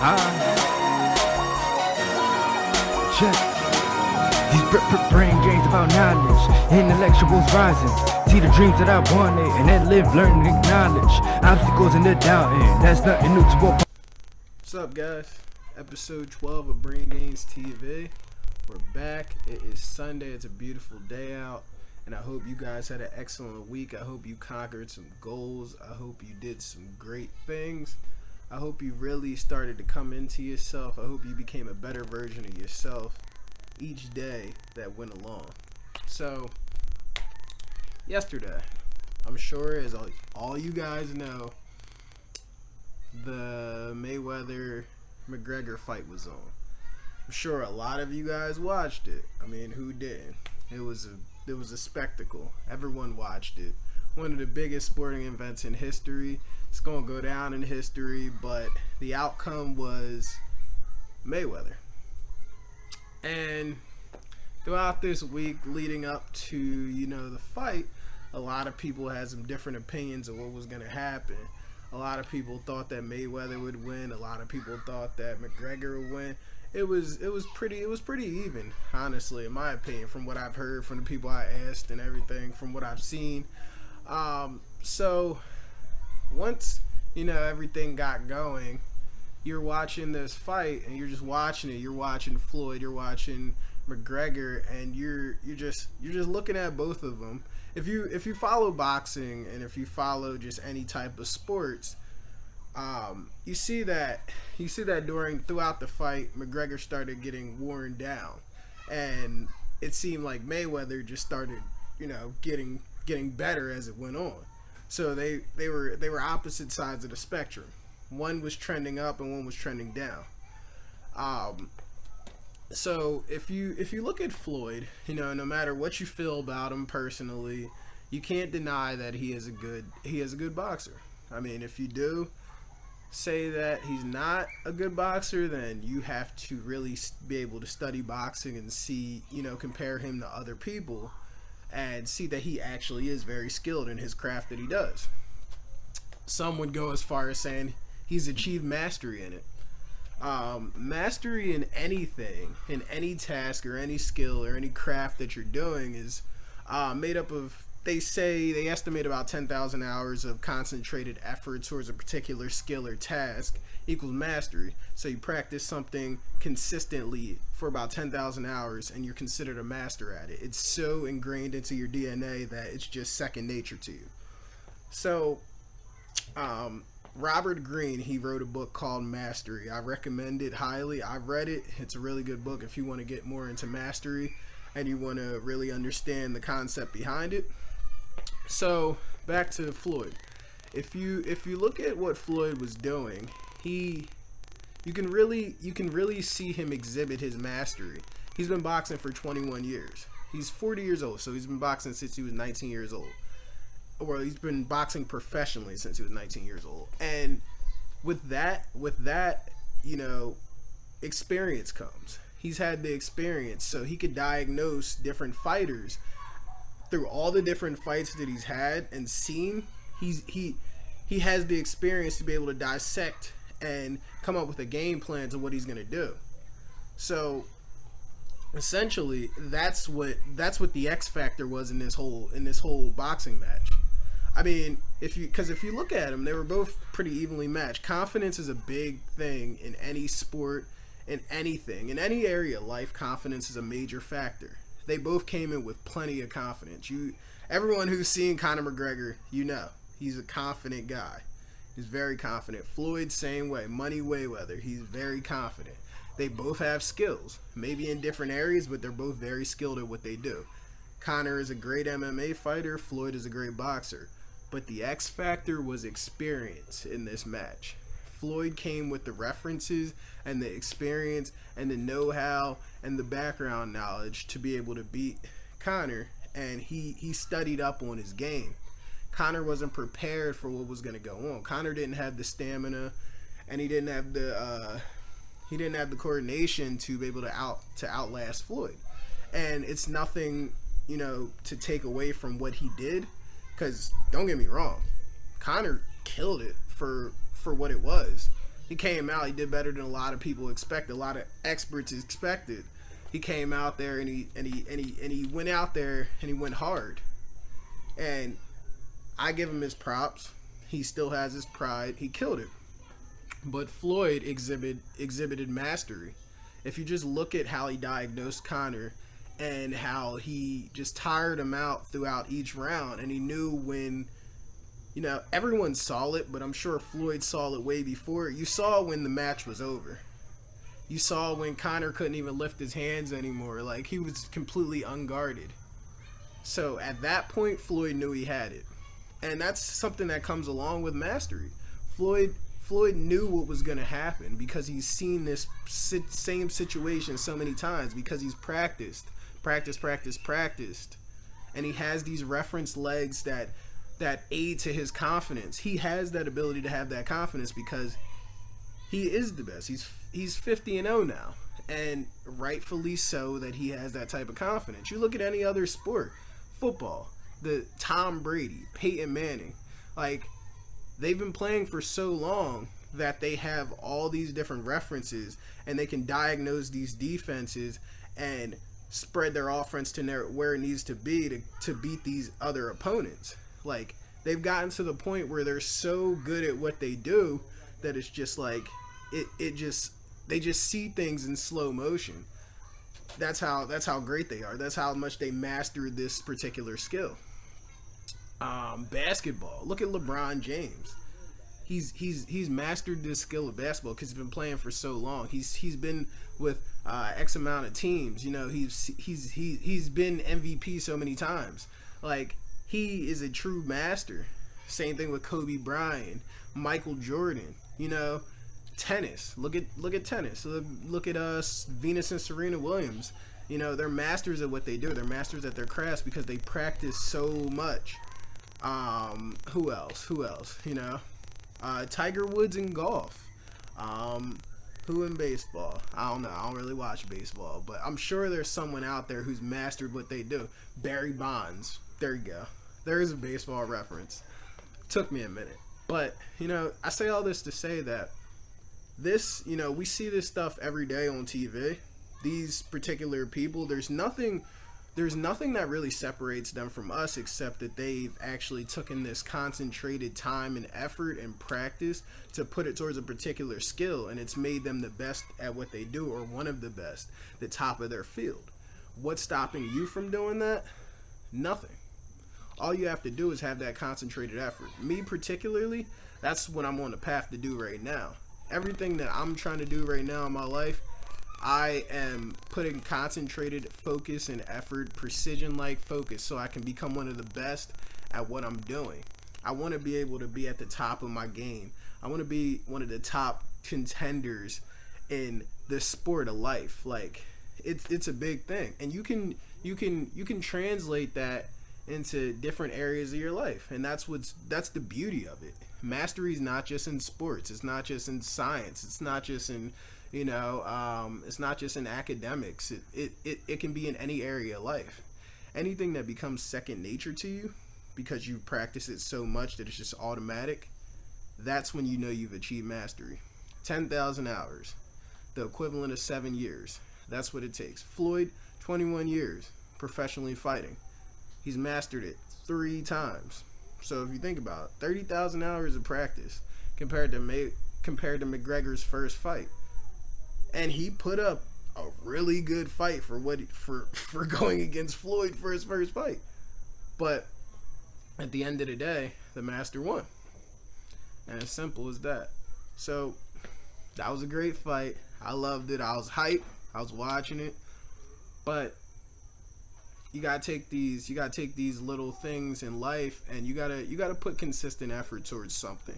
Check. These brain games about knowledge, intellectuals rising. See the dreams that I wanted, and then live, learn, and acknowledge obstacles in the doubting. That's nothing new to a. What's up, guys? Episode 12 of BrainGainz TV. We're back. It is Sunday. It's a beautiful day out, and I hope you guys had an excellent week. I hope you conquered some goals. I hope you did some great things. I hope you really started to come into yourself. I hope you became a better version of yourself each day that went along. So, yesterday, I'm sure as all you guys know, the Mayweather-McGregor fight was on. I'm sure a lot of you guys watched it. I mean, who didn't? It was a spectacle. Everyone watched it. One of the biggest sporting events in history. It's going to go down in history, but the outcome was Mayweather. And throughout this week leading up to, the fight, a lot of people had some different opinions of what was going to happen. A lot of people thought that Mayweather would win. A lot of people thought that McGregor would win. It was pretty even, honestly, in my opinion, from what I've heard from the people I asked and everything, from what I've seen. So once everything got going, you're watching this fight and you're just watching it. You're watching Floyd, you're watching McGregor, and you're just looking at both of them. If you follow boxing and if you follow just any type of sports, you see that throughout the fight, McGregor started getting worn down, and it seemed like Mayweather just started getting better as it went on. So they were opposite sides of the spectrum. One was trending up and one was trending down. So if you look at Floyd, no matter what you feel about him personally, you can't deny that he is a good boxer. I mean, if you do say that he's not a good boxer, then you have to really be able to study boxing and see, compare him to other people and see that he actually is very skilled in his craft that he does. Some would go as far as saying he's achieved mastery in it. Mastery in anything, in any task or any skill or any craft that you're doing is made up of, they estimate about 10,000 hours of concentrated effort towards a particular skill or task equals mastery. So you practice something consistently for about 10,000 hours and you're considered a master at it. It's so ingrained into your DNA that it's just second nature to you. So, Robert Greene, he wrote a book called Mastery. I recommend it highly. I've read it. It's a really good book if you want to get more into mastery and you want to really understand the concept behind it. So, back to Floyd. If you look at what Floyd was doing, you can really see him exhibit his mastery. He's been boxing for 21 years. He's 40 years old, so he's been boxing since he was 19 years old. Or he's been boxing professionally since he was 19 years old. And with that, experience comes. He's had the experience, so he could diagnose different fighters through all the different fights that he's had and seen. He has the experience to be able to dissect and come up with a game plan to what he's gonna do. So essentially, that's what the X factor was in this whole boxing match. I mean, if you look at them, they were both pretty evenly matched. Confidence is a big thing in any sport, in anything, in any area of life. Confidence is a major factor. They both came in with plenty of confidence. Everyone who's seen Conor McGregor, he's a confident guy. He's very confident. Floyd, same way. Money Mayweather, he's very confident. They both have skills, maybe in different areas, but they're both very skilled at what they do. Conor is a great MMA fighter. Floyd is a great boxer. But the X factor was experience in this match. Floyd came with the references and the experience and the know-how and the background knowledge to be able to beat Conor, and he studied up on his game. Conor wasn't prepared for what was going to go on. Conor didn't have the stamina, and he didn't have the coordination to be able to outlast Floyd. And it's nothing, to take away from what he did, because don't get me wrong, Conor killed it for what it was. He came out, he did better than a lot of people expected, a lot of experts expected. He came out there and he went out there and he went hard. And I give him his props. He still has his pride. He killed it. But Floyd exhibited mastery. If you just look at how he diagnosed Conor and how he just tired him out throughout each round, and he knew when, you know, everyone saw it, but I'm sure Floyd saw it way before. You saw when the match was over. You saw when Conor couldn't even lift his hands anymore. Like, he was completely unguarded. So at that point, Floyd knew he had it. And that's something that comes along with mastery. Floyd knew what was going to happen because he's seen this same situation so many times, because he's practiced. And he has these reference legs that aid to his confidence. He has that ability to have that confidence because he is the best. He's 50-0 now, and rightfully so that he has that type of confidence. You look at any other sport, football, the Tom Brady, Peyton Manning, like, they've been playing for so long that they have all these different references, and they can diagnose these defenses and spread their offense to where it needs to be to beat these other opponents. Like, they've gotten to the point where they're so good at what they do that it's just like they just see things in slow motion. That's how great they are. That's how much they mastered this particular skill. Basketball. Look at LeBron James. He's mastered this skill of basketball because he's been playing for so long. He's been with X amount of teams. You know, he's been MVP so many times. Like, he is a true master. Same thing with Kobe Bryant, Michael Jordan. You know, tennis. Look at tennis. Look at Venus and Serena Williams. You know, they're masters at what they do. They're masters at their crafts because they practice so much. Who else? You know, Tiger Woods in golf. Who in baseball? I don't know. I don't really watch baseball, but I'm sure there's someone out there who's mastered what they do. Barry Bonds. There you go. There is a baseball reference. Took me a minute. But, you know, I say all this to say that this, you know, we see this stuff every day on TV. These particular people, there's nothing that really separates them from us except that they've actually taken this concentrated time and effort and practice to put it towards a particular skill, and it's made them the best at what they do, or one of the best, the top of their field. What's stopping you from doing that? Nothing. All you have to do is have that concentrated effort. Me particularly, that's what I'm on the path to do right now. Everything that I'm trying to do right now in my life, I am putting concentrated focus and effort, precision-like focus, so I can become one of the best at what I'm doing. I want to be able to be at the top of my game. I want to be one of the top contenders in the sport of life. Like, it's a big thing, and you can translate that into different areas of your life, and that's the beauty of it. Mastery is not just in sports. It's not just in science. It's not just in, you know, it's not just in academics. It can be in any area of life. Anything that becomes second nature to you because you practice it so much that it's just automatic, that's when you know you've achieved mastery. 10,000 hours, the equivalent of 7 years. That's what it takes. Floyd, 21 years professionally fighting. He's mastered it 3 times. So if you think about it, 30,000 hours of practice compared to McGregor's first fight. And he put up a really good fight for going against Floyd for his first fight. But at the end of the day, the master won. And as simple as that. So that was a great fight. I loved it. I was hyped. I was watching it. But you gotta take these little things in life, and you gotta put consistent effort towards something.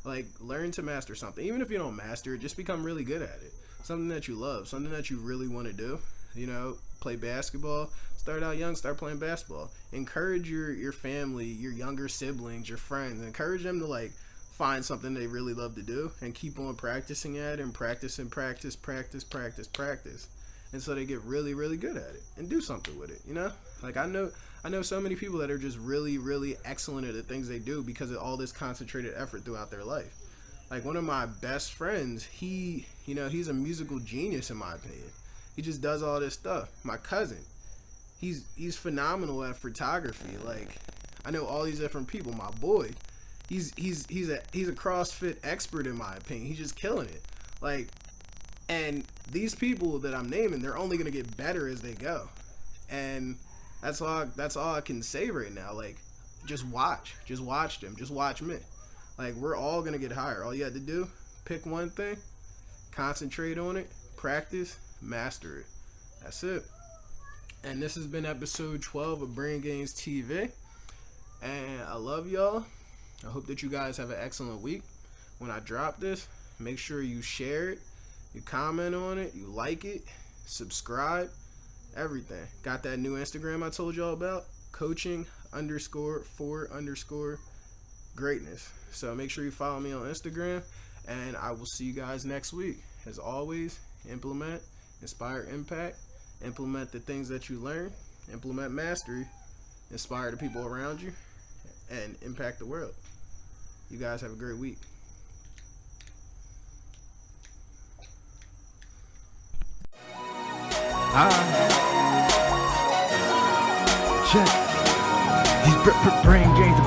Like, learn to master something. Even if you don't master it, just become really good at it. Something that you love, something that you really want to do. You know, play basketball. Start out young, start playing basketball. Encourage your family, your younger siblings, your friends. Encourage them to, like, find something they really love to do and keep on practicing at it, and practice. And so they get really, really good at it and do something with it, you know? Like, I know so many people that are just really, really excellent at the things they do because of all this concentrated effort throughout their life. Like one of my best friends, he's a musical genius in my opinion. He just does all this stuff. My cousin, he's phenomenal at photography. Like I know all these different people. My boy, he's a CrossFit expert in my opinion. He's just killing it. Like, and these people that I'm naming, they're only gonna get better as they go. And that's all I can say right now. Like, just watch them, just watch me. Like, we're all gonna get higher. All you have to do, pick one thing, concentrate on it, practice, master it. That's it. And this has been episode 12 of BrainGainz TV. And I love y'all. I hope that you guys have an excellent week. When I drop this, make sure you share it, you comment on it, you like it, subscribe, everything. Got that new Instagram I told y'all about, coaching_for_greatness. So make sure you follow me on Instagram, and I will see you guys next week. As always, implement, inspire, impact. Implement the things that you learn, implement mastery, inspire the people around you, and impact the world. You guys have a great week. Check. These BrainGainz